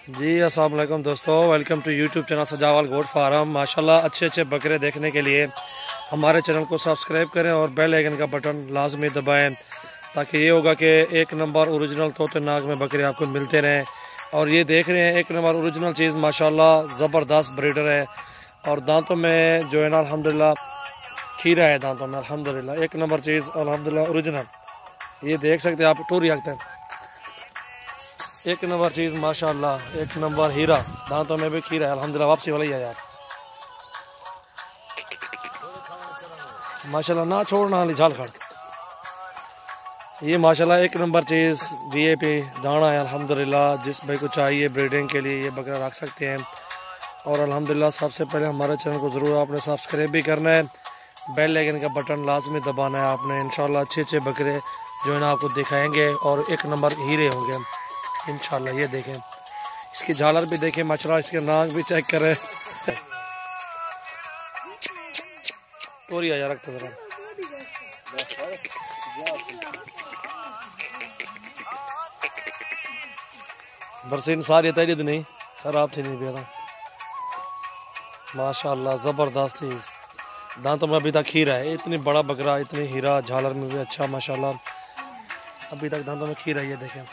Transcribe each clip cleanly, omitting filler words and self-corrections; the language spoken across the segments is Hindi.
जी अस्सलाम वालेकुम दोस्तों, welcome to YouTube channel Sajawal goat farm. माशाल्लाह अच्छे अच्छे बकरे देखने के लिए हमारे चैनल को सब्सक्राइब करें और बेल आइकन का बटन लाजमी दबाएं, ताकि ये होगा कि एक नंबर ओरिजिनल तोतेनाग में बकरे आपको मिलते रहें। और ये देख रहे हैं एक नंबर ओरिजिनल चीज़, माशाल्लाह ज़बरदस्त ब्रीडर है। और दांतों में जो है ना अल्हम्दुलिल्लाह खीरा है, दांतों में अल्हम्दुलिल्लाह एक नंबर चीज़ अल्हम्दुलिल्लाह ओरिजिनल। ये देख सकते हैं आप, टूर रखते हैं एक नंबर चीज़ माशाल्लाह, एक नंबर हीरा। दांतों में भी खीरा है अल्हम्दुलिल्लाह। वापसी वाला ही है यार, माशाल्लाह ना छोड़ना हाली झाल खड़। ये माशाल्लाह एक नंबर चीज़ वीआईपी दाना है अल्हम्दुलिल्लाह। जिस भाई को चाहिए ब्रीडिंग के लिए ये बकरा रख सकते हैं। और अल्हम्दुलिल्लाह सबसे पहले हमारे चैनल को ज़रूर आपने सब्सक्राइब भी करना है, बेल आइकन का बटन लाजमी दबाना है आपने। इंशाल्लाह अच्छे अच्छे बकरे जो है ना आपको दिखाएंगे और एक नंबर हीरे होंगे इंशाल्लाह। ये देखें, इसकी झालर भी देखें माशाल्लाह, इसके नाक भी चेक करें। और यार रखते जरा बरसीन सारी तैयारी तो नहीं खराब थी, नहीं बेरा माशाल्लाह ज़बरदस्त चीज़। दांतों में अभी तक खीरा है, इतनी बड़ा बकरा इतनी हीरा, झालर में भी अच्छा माशाल्लाह अभी तक दांतों में खीरा है। ये देखें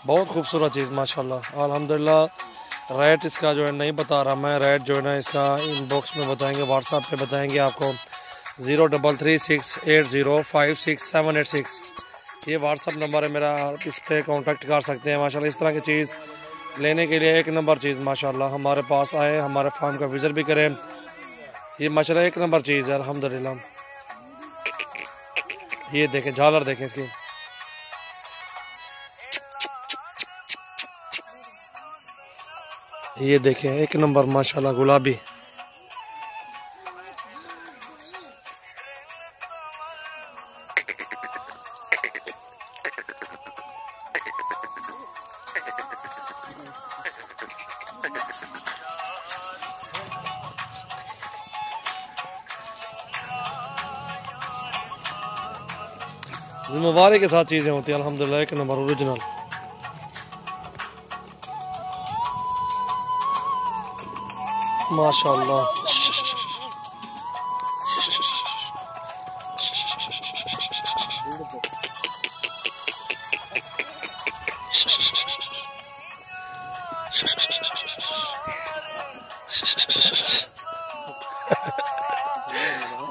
बहुत खूबसूरत चीज़ माशाल्लाह अल्हम्दुलिल्लाह। रेट इसका जो है नहीं बता रहा मैं, रेट जो है ना इसका इनबॉक्स में बताएंगे, व्हाट्सएप पे बताएंगे आपको। 033680567886 ये व्हाट्सएप नंबर है मेरा, आप इस पर कांटेक्ट कर सकते हैं। माशाल्लाह इस तरह की चीज़ लेने के लिए एक नंबर चीज़ माशाल्लाह हमारे पास आए, हमारे फार्म का विज़िट भी करें। ये माशाल्लाह एक नंबर चीज़ है अल्हम्दुलिल्लाह। ये देखें झालर देखें इसकी, ये देखें एक नंबर माशाल्लाह गुलाबी। जिम्मेवारी के साथ चीज़ें होती हैं अल्हम्दुलिल्लाह, एक नंबर ओरिजिनल। माशाल्लाह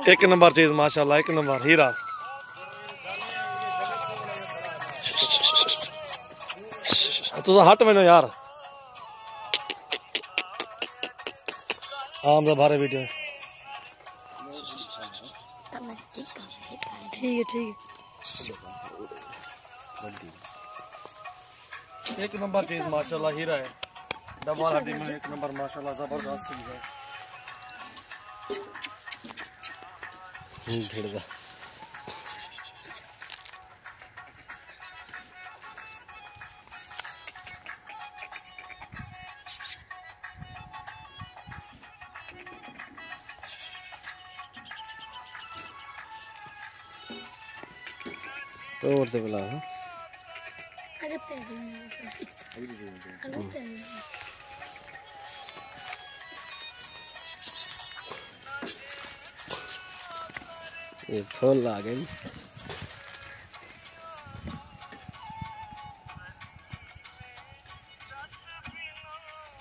एक नंबर चीज़ माशाल्लाह, एक नंबर हीरा। तो हट में यार हाँ मतलब भारे वीडियो ठीक है एक नंबर चीज़ माशाल्लाह हीरा है, डबल हड्डी में एक नंबर माशाल्लाह ज़बरदस्त चीज़ है। और से बोला है ये फूल आ गए।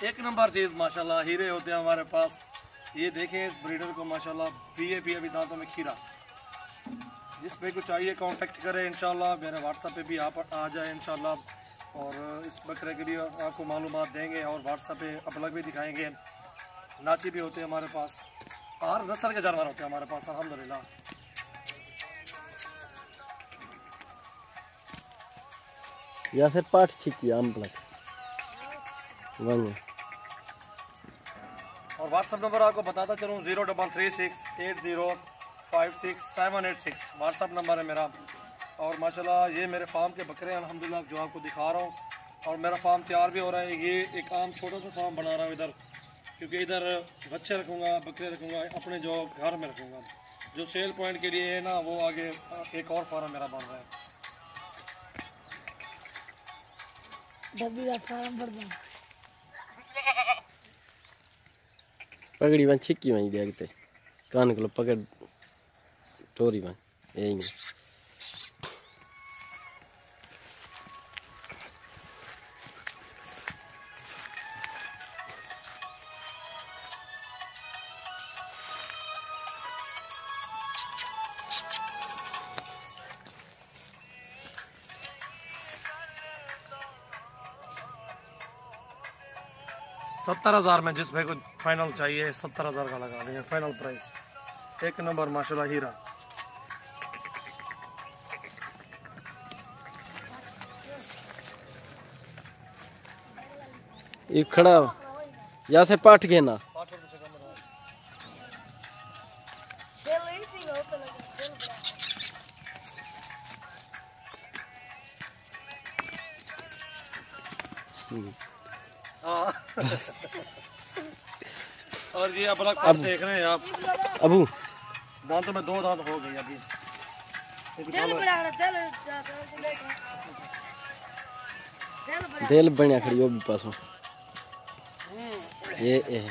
एक नंबर चीज़ माशाल्लाह हीरे होते हैं हमारे पास। ये देखें इस ब्रीडर को माशाल्लाह, वीआईपी अभी दांतों में खीरा। जिस पे को चाहिए कांटेक्ट करें इंशाल्लाह, मेरे व्हाट्सएप पे भी आप आ जाए इंशाल्लाह। और इस बकरे के लिए आपको मालूमात देंगे और व्हाट्सएप पे अपलग भी दिखाएंगे। नाची भी होते हैं हमारे पास, हर नस्ल के जानवर होते हैं हमारे पास अल्हम्दुलिल्लाह। या से पाठ छिकी आम प्लग वंग। और व्हाट्सएप नंबर आपको बताता चलूँ 033680567886 व्हाट्सएप नंबर है मेरा। और माशाल्लाह ये मेरे फार्म के बकरे हैं अल्हम्दुलिल्लाह जो आपको दिखा रहा हूँ। और मेरा फार्म तैयार भी हो रहा है। ये एक आम छोटा सा फार्म बना रहा हूँ इधर, क्योंकि इधर बच्चे रखूँगा, बकरे रखूँगा, अपने जो घर में रखूँगा। जो सेल पॉइंट के लिए है ना, वो आगे एक और फार्म मेरा बन रहा है। डब्बी का फार्म भरदा पगड़ी वन छिक्की वहीं देखते कान को पकड़ टोरी वन यही सत्तर 70,000 में जिस भाई को फाइनल चाहिए 70,000 का लगा देंगे फाइनल प्राइस। एक नंबर माशाल्लाह हीरा। ये खड़ा या से पाठ गए ना और ये अपना अब देख रहे हैं आप अबू दांतों में 2 दांत हो गई अभी। दिल बढ़िया खड़ी वो भी पासों ये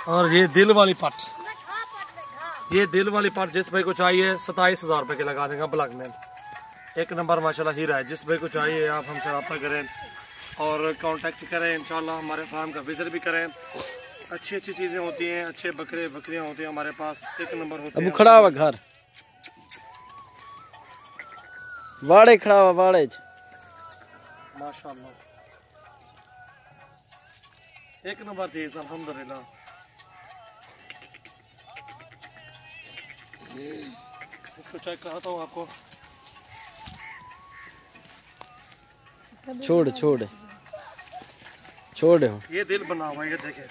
और ये दिल वाली पट, ये दिल वाली पट जिस भाई को चाहिए 27,000 रुपए के लगा देंगे ब्लैक में। एक नंबर माशाल्लाह हीरा है। जिस भाई को चाहिए आप हमसे रब्ता करें और कांटेक्ट करें। इंशाल्लाह हमारे फार्म का विजिट भी करें। अच्छी अच्छी चीज़ें होती हैं, अच्छे बकरे बकरियां होती हैं हमारे पास, एक नंबर होते हैं। अब खड़ा हुआ घर वाड़े खड़ा हुआ वाड़े माशाल्लाह एक नंबर चीज अल्हम्दुलिल्लाह। इसको चेक कराता हूँ आपको। छोड़ छोड़ छोड़ ये दिल बना हुआ है, ये देखे।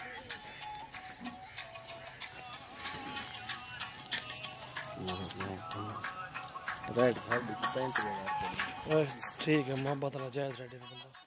रेड ठीक है, मोहब्बत जायज रेडी बंदा।